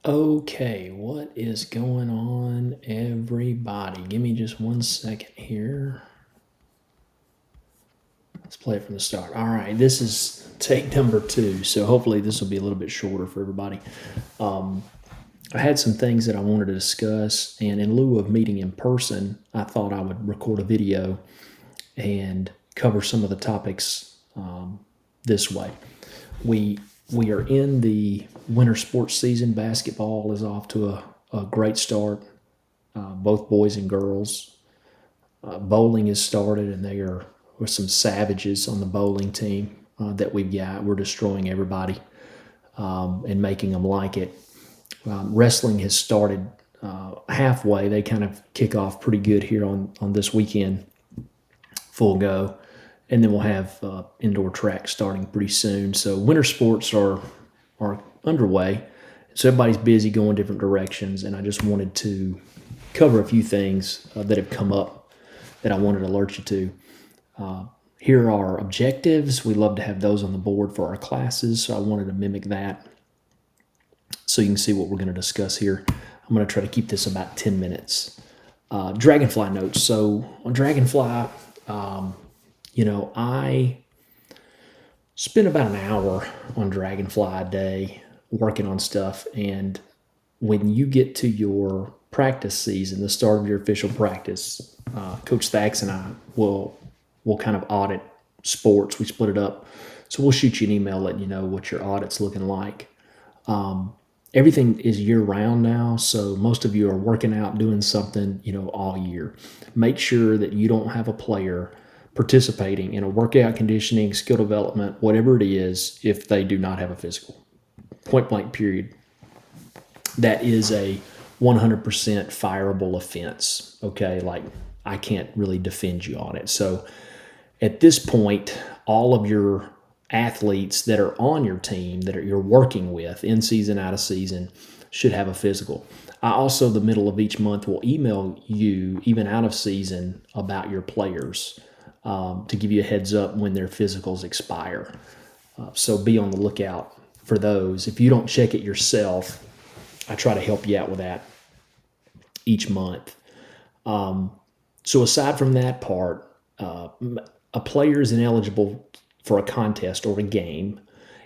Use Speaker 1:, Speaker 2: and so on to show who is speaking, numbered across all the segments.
Speaker 1: Okay, what is going on, everybody? Give me just 1 second here. Let's play it from the start. All right, this is take number 2, so hopefully this will be a little bit shorter for everybody. I had some things that I wanted to discuss, and in lieu of meeting in person, I thought I would record a video and cover some of the topics this way. We we are in the winter sports season. Basketball is off to a great start. Both boys and girls. Bowling has started, and they are with some savages on the bowling team that we've got. We're destroying everybody and making them like it. Wrestling has started halfway. They kind of kick off pretty good here on this weekend, full go. And then we'll have indoor track starting pretty soon. So winter sports are underway. So everybody's busy going different directions, and I just wanted to cover a few things that have come up that I wanted to alert you to. Here are our objectives. We love to have those on the board for our classes, so I wanted to mimic that so you can see what we're going to discuss here. I'm going to try to keep this about 10 minutes. Dragonfly notes. So on Dragonfly, I spend about an hour on Dragonfly a day working on stuff, and when you get to your practice season, the start of your official practice, Coach Thax and I will kind of audit sports. We split it up. So we'll shoot you an email letting you know what your audit's looking like. Everything is year round now, so most of you are working out, doing something, all year. Make sure that you don't have a player participating in a workout, conditioning, skill development, whatever it is, if they do not have a physical. Point blank, period. That is a 100% fireable offense, okay? Like, I can't really defend you on it. So at this point, all of your athletes that are on your team, that you're working with in season, out of season, should have a physical. I also, the middle of each month, will email you, even out of season, about your players to give you a heads up when their physicals expire. So be on the lookout for those. If you don't check it yourself, I try to help you out with that each month. So aside from that part, a player is ineligible for a contest or a game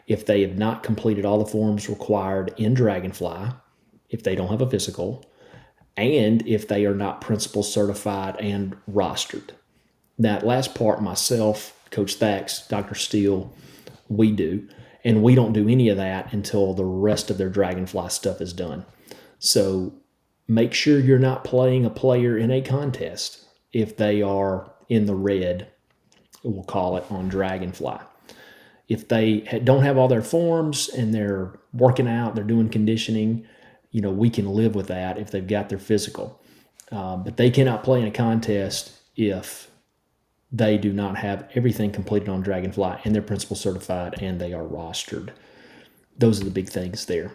Speaker 1: if they have not completed all the forms required in Dragonfly, if they don't have a physical, and if they are not principal certified and rostered. That last part, myself, Coach Thax, Dr. Steele, we do. And we don't do any of that until the rest of their Dragonfly stuff is done. So make sure you're not playing a player in a contest if they are in the red, we'll call it, on Dragonfly. If they don't have all their forms and they're working out, they're doing conditioning, we can live with that if they've got their physical. But they cannot play in a contest if they do not have everything completed on Dragonfly and they're principal certified and they are rostered. Those are the big things there.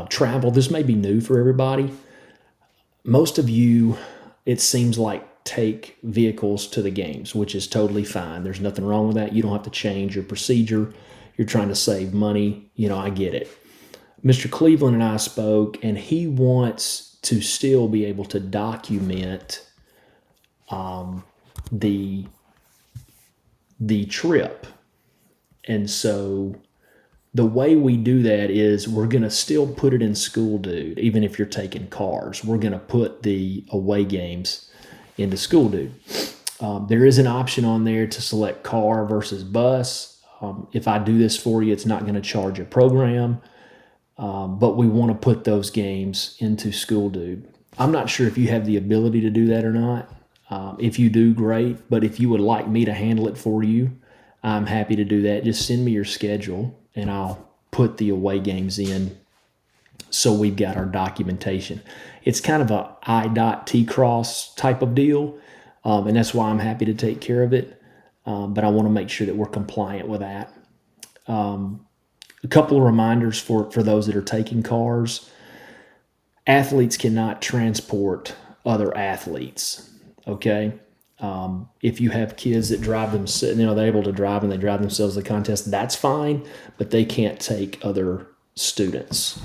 Speaker 1: Travel, this may be new for everybody. Most of you, it seems like, take vehicles to the games, which is totally fine. There's nothing wrong with that. You don't have to change your procedure. You're trying to save money. I get it. Mr. Cleveland and I spoke, and he wants to still be able to document the trip. And so the way we do that is we're going to still put it in School Dude, even if you're taking cars. We're going to put the away games into School Dude. There is an option on there to select car versus bus. If I do this for you, it's not going to charge a program, but we want to put those games into School Dude. I'm not sure if you have the ability to do that or not. If you do, great. But if you would like me to handle it for you, I'm happy to do that. Just send me your schedule, and I'll put the away games in so we've got our documentation. It's kind of a I.T-cross type of deal, and that's why I'm happy to take care of it. But I want to make sure that we're compliant with that. A couple of reminders for those that are taking cars. Athletes cannot transport other athletes, okay? If you have kids that drive themselves, they're able to drive and they drive themselves to the contest, that's fine, but they can't take other students.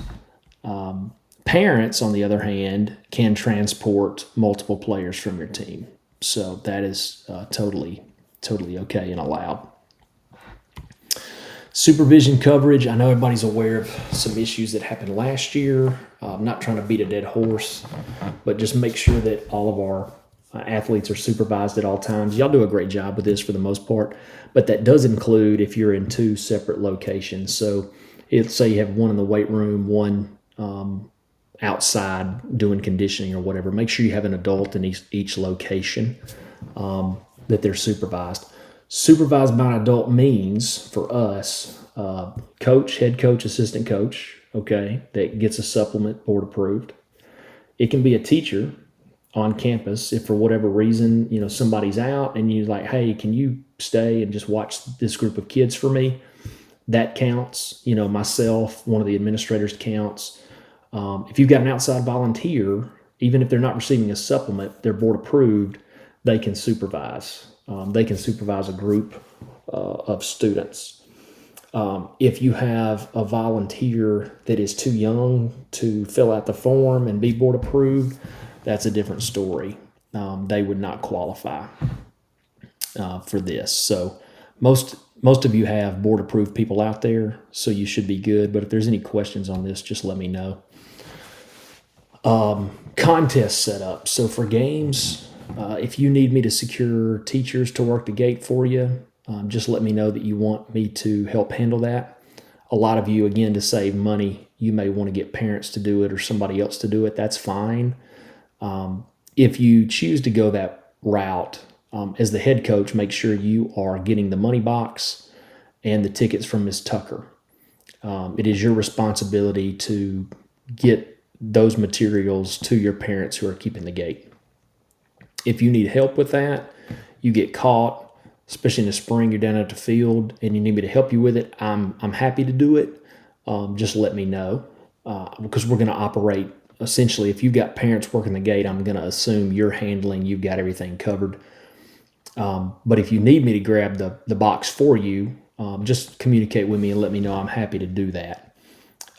Speaker 1: Parents, on the other hand, can transport multiple players from your team. So that is totally okay and allowed. Supervision coverage. I know everybody's aware of some issues that happened last year. I'm not trying to beat a dead horse, but just make sure that all of our athletes are supervised at all times. Y'all do a great job with this for the most part, but that does include if you're in two separate locations. So let's say you have one in the weight room, one outside doing conditioning or whatever. Make sure you have an adult in each location, that they're supervised. Supervised by an adult means for us, coach, head coach, assistant coach, okay, that gets a supplement board approved. It can be a teacher on campus if for whatever reason, somebody's out and you're like, hey, can you stay and just watch this group of kids for me? That counts. Myself, one of the administrators counts. If you've got an outside volunteer, even if they're not receiving a supplement, they're board approved, they can supervise. They can supervise a group of students. If you have a volunteer that is too young to fill out the form and be board approved, that's a different story. They would not qualify for this. So most of you have board approved people out there, so you should be good. But if there's any questions on this, just let me know. Contest setup. So for games, if you need me to secure teachers to work the gate for you, just let me know that you want me to help handle that. A lot of you, again, to save money, you may want to get parents to do it or somebody else to do it. That's fine. If you choose to go that route, as the head coach, make sure you are getting the money box and the tickets from Ms. Tucker. It is your responsibility to get those materials to your parents who are keeping the gate. If you need help with that, you get caught, especially in the spring, you're down at the field and you need me to help you with it, I'm happy to do it. Just let me know, because we're going to operate essentially, if you've got parents working the gate, I'm going to assume you've got everything covered. But if you need me to grab the box for you, just communicate with me and let me know. I'm happy to do that.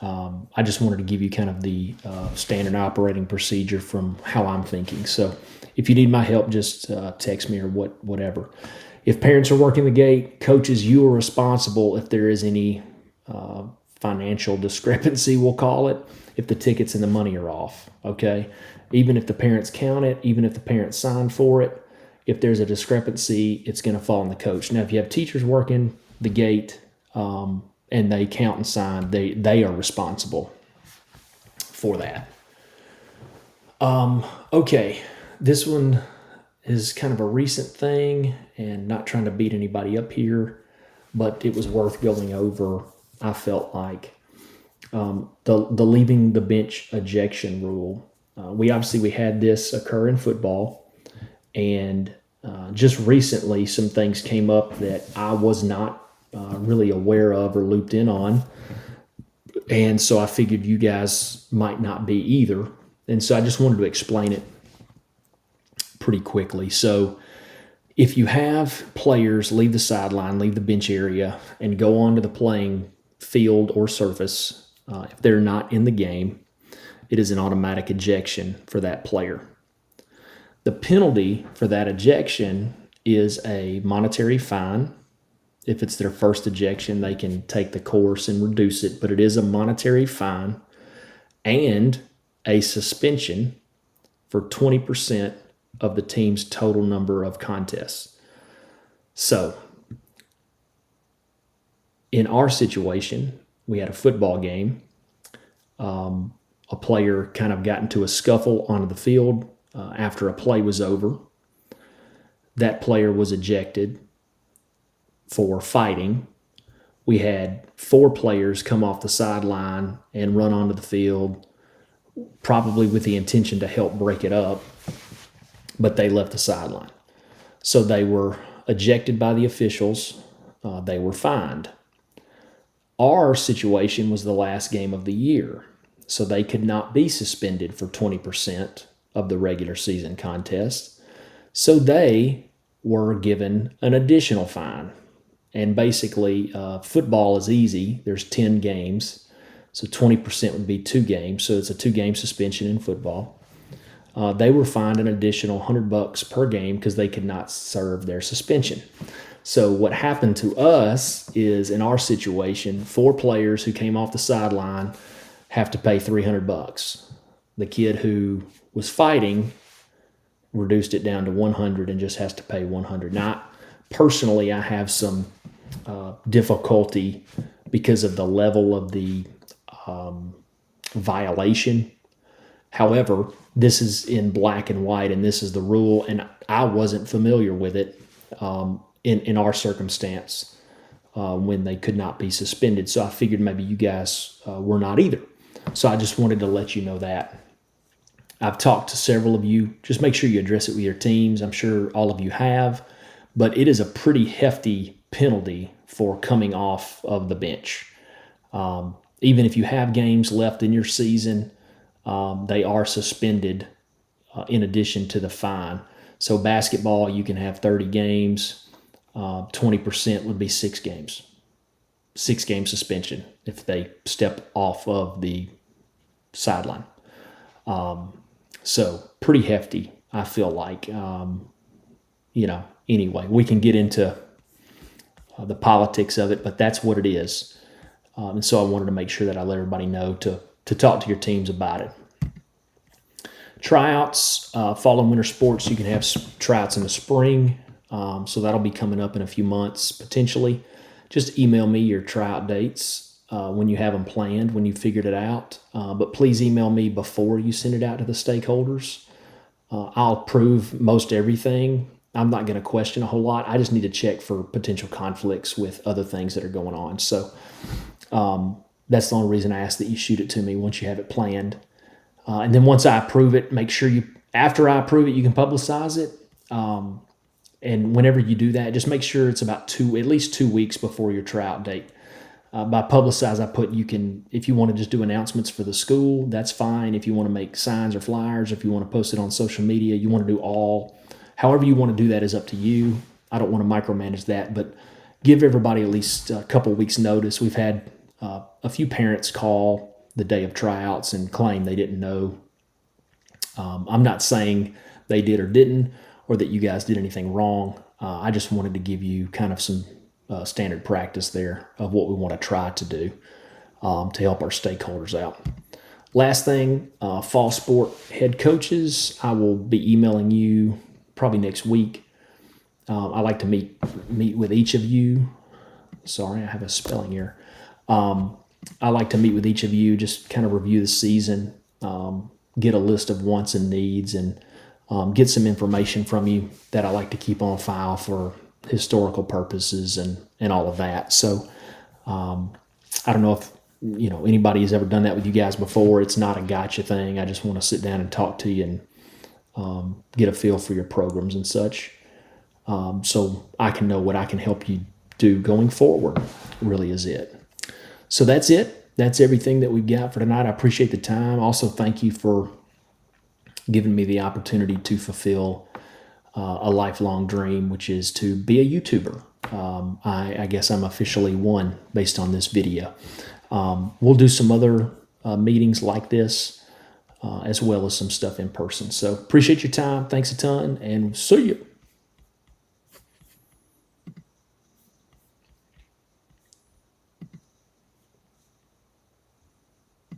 Speaker 1: I just wanted to give you kind of the standard operating procedure from how I'm thinking. So if you need my help, just text me or whatever. If parents are working the gate, coaches, you are responsible if there is any financial discrepancy, we'll call it, if the tickets and the money are off, okay? Even if the parents count it, even if the parents sign for it, if there's a discrepancy, it's going to fall on the coach. Now, if you have teachers working the gate and they count and sign, they are responsible for that. Okay, this one is kind of a recent thing and not trying to beat anybody up here, but it was worth going over, I felt like. The leaving the bench ejection rule. We had this occur in football, and just recently some things came up that I was not really aware of or looped in on, and so I figured you guys might not be either, and so I just wanted to explain it pretty quickly. So if you have players leave the sideline, leave the bench area, and go onto the playing field or surface, if they're not in the game, it is an automatic ejection for that player. The penalty for that ejection is a monetary fine. If it's their first ejection, they can take the course and reduce it, but it is a monetary fine and a suspension for 20% of the team's total number of contests. So, in our situation, we had a football game. A player kind of got into a scuffle onto the field after a play was over. That player was ejected for fighting. We had 4 players come off the sideline and run onto the field, probably with the intention to help break it up, but they left the sideline. So they were ejected by the officials. They were fined. Our situation was the last game of the year, so they could not be suspended for 20% of the regular season contest. So they were given an additional fine. And basically, football is easy. There's 10 games. So 20% would be 2 games. So it's a 2-game suspension in football. They were fined an additional $100 per game because they could not serve their suspension. So what happened to us is, in our situation, 4 players who came off the sideline have to pay $300. The kid who was fighting reduced it down to 100 and just has to pay 100. Now, personally, I have some difficulty because of the level of the violation. However, this is in black and white, and this is the rule, and I wasn't familiar with it in our circumstance when they could not be suspended. So I figured maybe you guys were not either. So I just wanted to let you know that. I've talked to several of you. Just make sure you address it with your teams. I'm sure all of you have, but it is a pretty hefty penalty for coming off of the bench. Even if you have games left in your season, they are suspended in addition to the fine. So basketball, you can have 30 games. 20% would be 6 games. 6-game suspension if they step off of the sideline. So pretty hefty, I feel like. Anyway, we can get into the politics of it, but that's what it is. And so I wanted to make sure that I let everybody know to talk to your teams about it. Tryouts, fall and winter sports, you can have tryouts in the spring. So that'll be coming up in a few months, potentially. Just email me your tryout dates when you have them planned, when you figured it out. But please email me before you send it out to the stakeholders. I'll approve most everything. I'm not going to question a whole lot. I just need to check for potential conflicts with other things that are going on. So that's the only reason I ask that you shoot it to me once you have it planned. And then once I approve it, make sure after I approve it, you can publicize it. And whenever you do that, just make sure it's about at least 2 weeks before your tryout date. By publicize, I put if you want to just do announcements for the school, that's fine. If you want to make signs or flyers, if you want to post it on social media, you want to do however you want to do that is up to you. I don't want to micromanage that, but give everybody at least a couple weeks notice. We've had a few parents call the day of tryouts and claim they didn't know. I'm not saying they did or didn't, or that you guys did anything wrong. I just wanted to give you kind of some standard practice there of what we want to try to do to help our stakeholders out. Last thing, fall sport head coaches, I will be emailing you probably next week. I like to meet with each of you. Sorry, I have a spelling error. I like to meet with each of you, just kind of review the season, get a list of wants and needs, and get some information from you that I like to keep on file for historical purposes and all of that. So I don't know if anybody has ever done that with you guys before. It's not a gotcha thing. I just want to sit down and talk to you and get a feel for your programs and such, so I can know what I can help you do going forward, really is it. So that's it. That's everything that we've got for tonight. I appreciate the time. Also, thank you for giving me the opportunity to fulfill a lifelong dream, which is to be a YouTuber. I guess I'm officially one based on this video. We'll do some other meetings like this as well as some stuff in person. So appreciate your time. Thanks a ton, and see you.